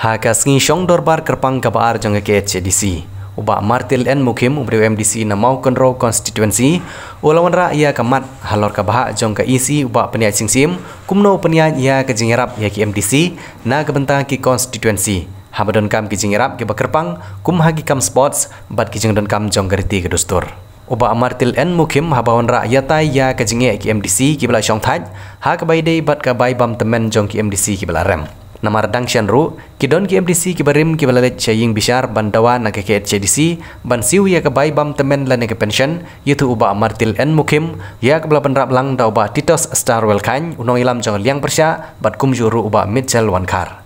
Hakasngi Shong Dorbar Kerpang Kabar Jong ke HDC. Uba Martil N Mukim ubri MDC na mau Konro constituency ulawan ra ia kamat halor kabah jong ke isi uba peniat singsim kumno peniat ia ke jingerap ia ki MDC na kebentang ki constituency habadon kam ki jingerap ki Kerpang kum hagi kam sports bat ki jingdon kam jong gerti ke dustur. Uba Martil N Mukim habawan ra ia tai ia ke jinge ki MDC ki bela Shong Thaj ha ka baidei bat ka bai bam temen jong ki MDC ki bela rem. Namar dang syanru kidon ki MDC ki barim ki balalet chaying bishar bandawa na ke HDC ban siu ya ke bai bam temen la ke pension yitu uba Martil N Mukim ya ke bala penrap lang da uba Titos Star Welkhan unong ilam jong liang persya bat kum juru uba Mitchell Wankar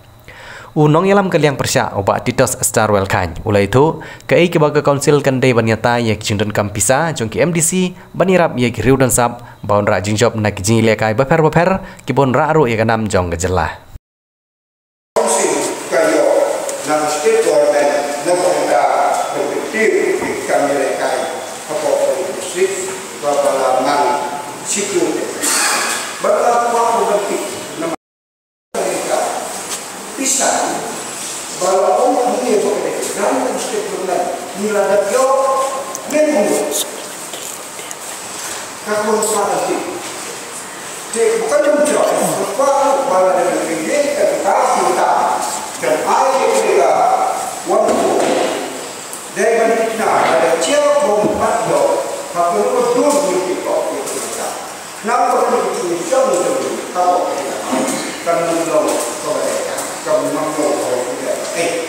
unong ilam ke liang persya uba Titos Star Welkhan ulai itu ke ai ki baga council kan dei banyata ya jingdon kampisa jong ki MDC banirap ya ki riudan sap baun ra jingjob na ki jingile kai baper ki bon ra ru ya kanam jong gejelah na state government na pemerintah berpikir kami rekai apa industri babalaman sipil berlaku berarti nama mereka bisa bahwa orang ini bekerja dalam state government nilai dia memang kakun strategi bukan mencari apa bahwa dengan ini kita dan ayat mereka waktu dari mana ada cewek bombat do apa itu dulu kita kita kenapa kita jauh jauh tahu kan menolak mereka kan menolak mereka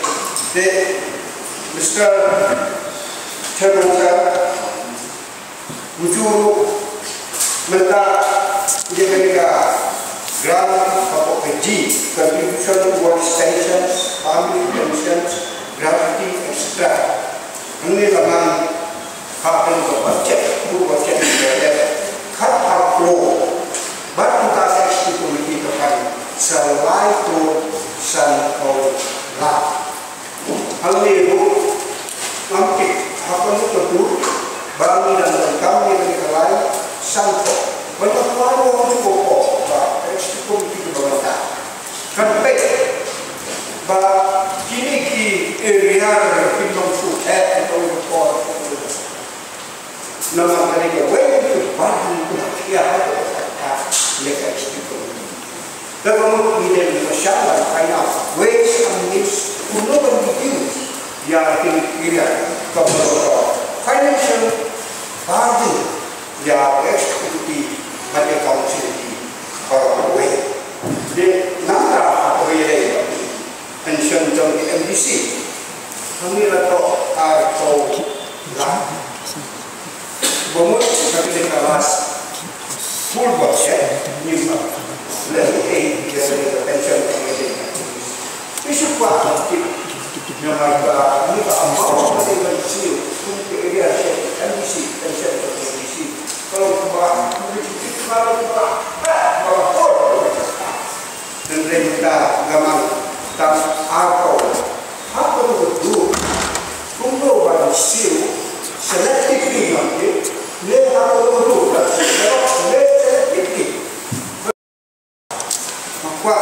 Mr. Terbuka wujud minta dia mereka grant apa PG contribution towards pensions, family pensions, gratuity, etc. Ini memang hak untuk budget, budget cut outflow, but kita seksi politik akan selain itu sangat lah. Hal ini nanti apa itu bagi dan kami dari lain sangat banyak orang itu pokok. Politik pemerintah kan baik bah kini ki area pinong suhet atau import nama mereka itu bahan kia mereka itu kalau kita masyarakat kaya ways and means kuno begitu ya kira kalau financial bahan ya eksekutif pada council orang away de nara away pension jong MDC kami lato atau lah bomot kami kelas full budget ni lebih pension isu kuat nama ni apa ni pension untuk area MDC pension MDC kalau bah dan mereka gamang tak atau apa itu kumdo barang siu selektif nanti le apa itu le selektif maka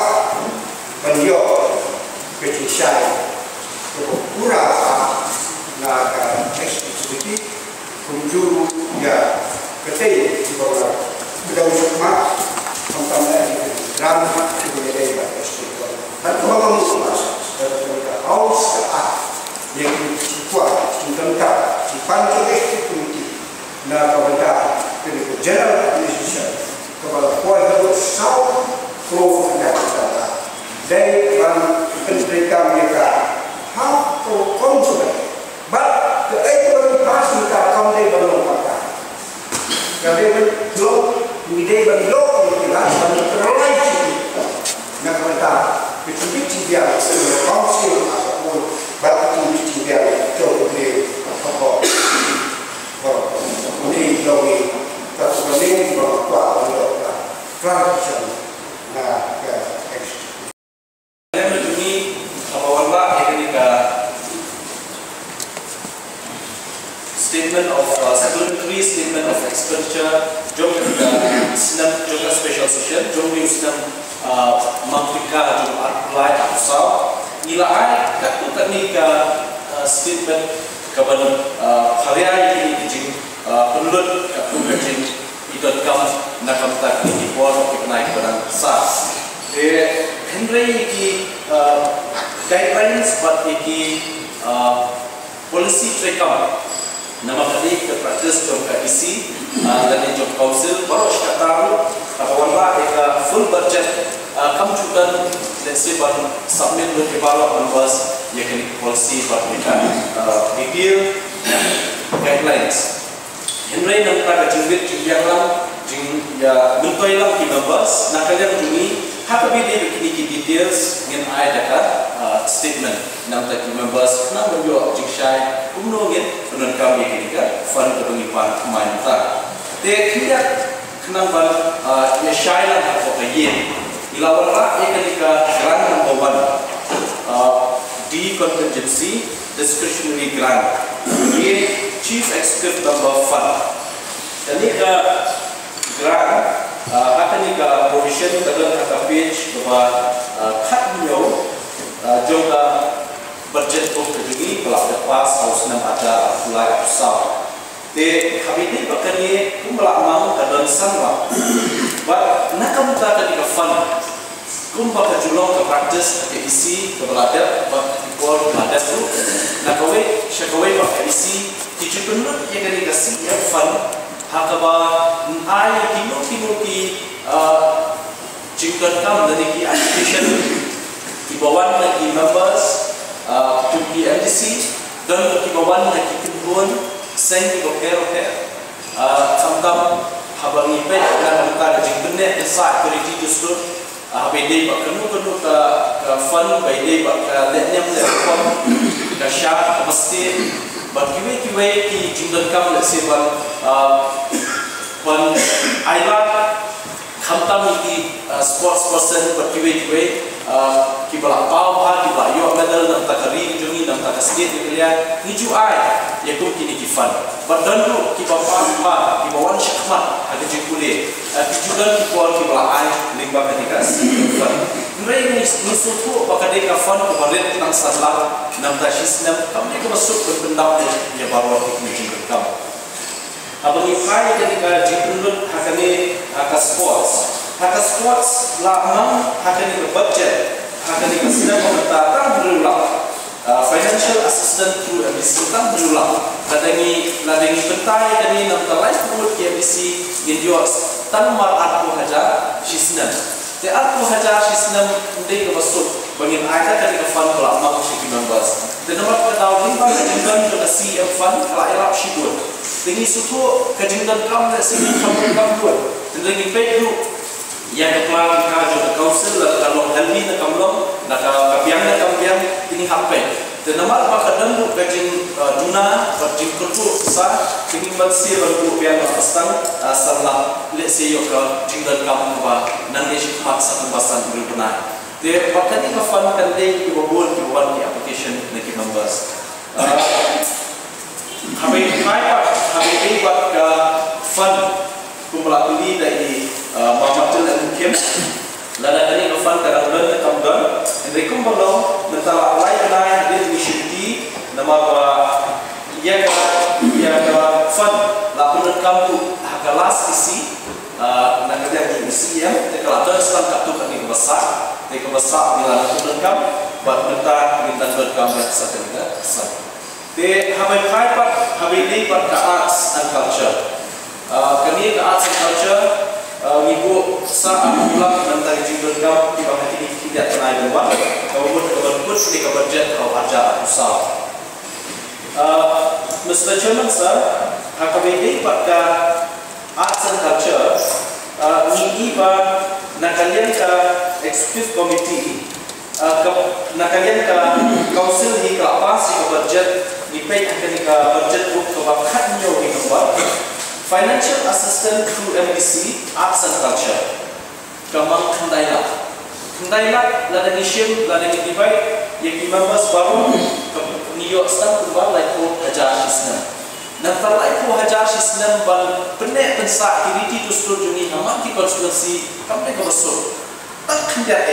beliau kecisai kurang nak eksekutif kunjuru ya ketai di bawah bidang mak tentang drama sebagai istiqlal. Dan kalau mas mereka aus yang kuat tentang dipantul eksekutif na pemerintah dari general administration kepada kuasa South Flow Negara dari pendidikan mereka hak konsumen. But the economic past kita kami belum pakai. Kami belum ide belum kita terlalu nak kata itu dia council ataupun batu dia jauh lebih apa ini lebih tersebenarnya berapa transaction nah ke ini apa wala ketika statement of supplementary statement of expenditure jom kita senam special session jom ni senam Mangfika jom apply atau nilai kat tu kan ni ke statement kepada karya ini dijing penulut kat tu kecil ikut kamu nak kamu tak ni buat naik barang sah. Henry ini guidelines buat ini policy tracker. Nama kali ke practice job isi dan job council baru kita tahu apabila eka full budget kamu juga let's say baru submit ke baru membahas ya kini policy buat mereka detail guidelines. Henry nampak jengwit yang lang jeng ya bentuk yang kita bahas nak kalian juni hak beda begini details dengan ada statement nam tak membahas nam menjual jeng syai umno ngin penon kami kini kan fund kepengipan main tak te kiat kenang ban ya syai lah apa kayen ilawan ra ya ketika grant number 1 di contingency discretionary grant ye chief executive number fund dan ni grant akan ni provision dalam kata page bahwa kat beliau juga budget untuk ini kalau lepas harus nampak ada mulai besar. Tapi kami ni bahkan ni kumpulan mau dalam sana, but nak kamu tak ada di fund, kumpulan julung ke practice ke isi ke belajar, but ikut belajar tu, nak kau pakai isi, tujuh penut yang kena kasih yang fund. Hakaba ai kino ki jingkat kam dari ki application ki bawan lagi members to ki MDC dan ki bawan lagi kebun sen ki oker samtam habang ipe dan kita jingkene inside quality to store bede pak kenu ka fund bede pak letnya fund ka sharp mesti bagi kiwe ki jingkat kam let's say one Ayla kamtam ki sports person bagi ki balak pau ha ki bayo medal nam takari jungi nam takasket ni dia niju ai ya ku kini ki fun badan lu ki bapa ki bawan syakmat ada jikule ki juga ki kual ki balak ai lingba kanikas fun mereka ni suatu bakade ka fun ko balet nang salah nam tasisnam kami ko masuk berpendap ya baru ki jingkat kam abang ifai ketika diperlukan hakani hak sports lama hakani budget hakani kesenang pemerintah berulang financial assistance through MDC berulang ladangi pentai kani nak terlai pun MDC indio tanmar aku hajar sisnan te aku hajar sisnan ndai ke masuk bangin aida kani ke fund lama sih members dan nomor tahu limpah dengan ke CM fund kalau elap shibun tinggi suatu kejenggan kamu dan segi kamu buat dan lagi baik tu yang kepala kita juga council kalau helmi nak kamu nak kapiang nak kapiang ini happen dan nama apa kadang tu kejeng duna kejeng kertu sah tinggi bersih baru kapiang pastang setelah let's say yo kejenggan kamu apa nanti hikmat satu bahasan berbenah dia pakai ni kafan kan dia dibuat di application nak members kami buat ke fund kumpulan ini dari Muhammadul Al-Mukim lalu kali ke fund kadang bulan tambah dari kumpulan mentala lain hadir inisiatif nama apa ia ke fund laporan kamu hakalas isi nak kerja di isi yang terkelar selang kartu kami besar bila laporan kamu buat minta berkamu satu juga satu. They have ke arts and culture. Kini ke arts and culture, ibu saat pulang mentai juga kau tiba hati tidak kenal dua. Kau pun berput di budget kau ajar usaha. Mr. Chairman sir, kami ke arts and culture. Ini nakalian ke executive committee. Nakalian ke council ni ke apa sih ke budget dipay akan ke budget book ke bakat nyo ni ke financial assistance through MDC arts and culture kamang kendailah ladang isim ladang dipay yang members baru New York State kubal like ko hajar islam nanti like ko hajar islam bal penek pensa kiriti tu seluruh jungi hamam ki konstitusi kami ke besar tak kendak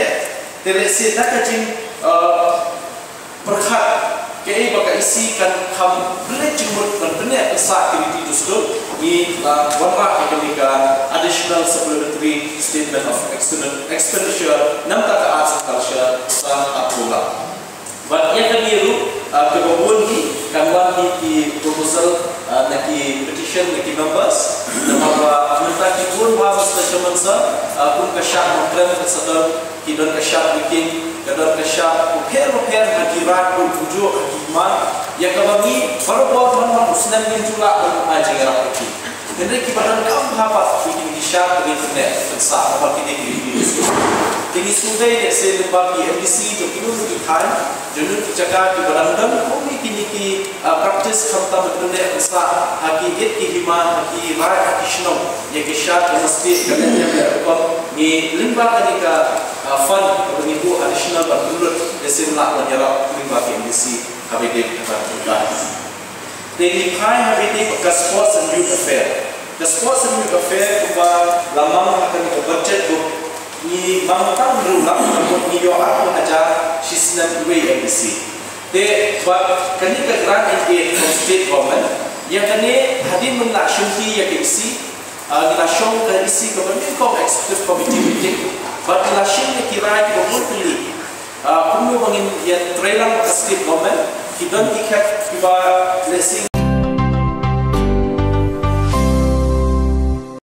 telesi nak kajing berkat kei baka isi kan kam bele jumut dan bene esa activity dusdo ni warna ekonomika additional supplementary statement of expenditure nam ta arts and culture sa apula but yang kaniru kebabun ni kanwan ni proposal naki petition naki members nama minta ki pun wa statement sa pun ka syak mokran ka sadar ki don ka syak meeting kadar ka syak per hakirat pun tujuh hakiman yang kami baru buat mana usnan ni tula aja ngarap ki jadi ki badan kam hapa bikin syak di internet sa apa kini kini survey se lebih MDC to kini di kan jadi jaga ki badan dam kami kini ki practice khamta internet sa haki ki himan haki rai haki shno ye ki syak mesti kadanya ko ni limba kanika fund beribu additional berbulan desemlah menyerap limba MDC HBD kata Jadi kai HBD ke sports and youth affair. The sports and youth affair kuba lamang akan ke budget book ni bangtang berulang untuk ni yo aku ajar sisnan dua MDC. Te buat kini ke grant and aid from state government yang kini hadir menaksyumki yang isi nilashong ke isi kebenaran kom executive committee meeting. But nilashong ni kira kita boleh kuno bangin yang trailer ke state government kita ikat kiba blessing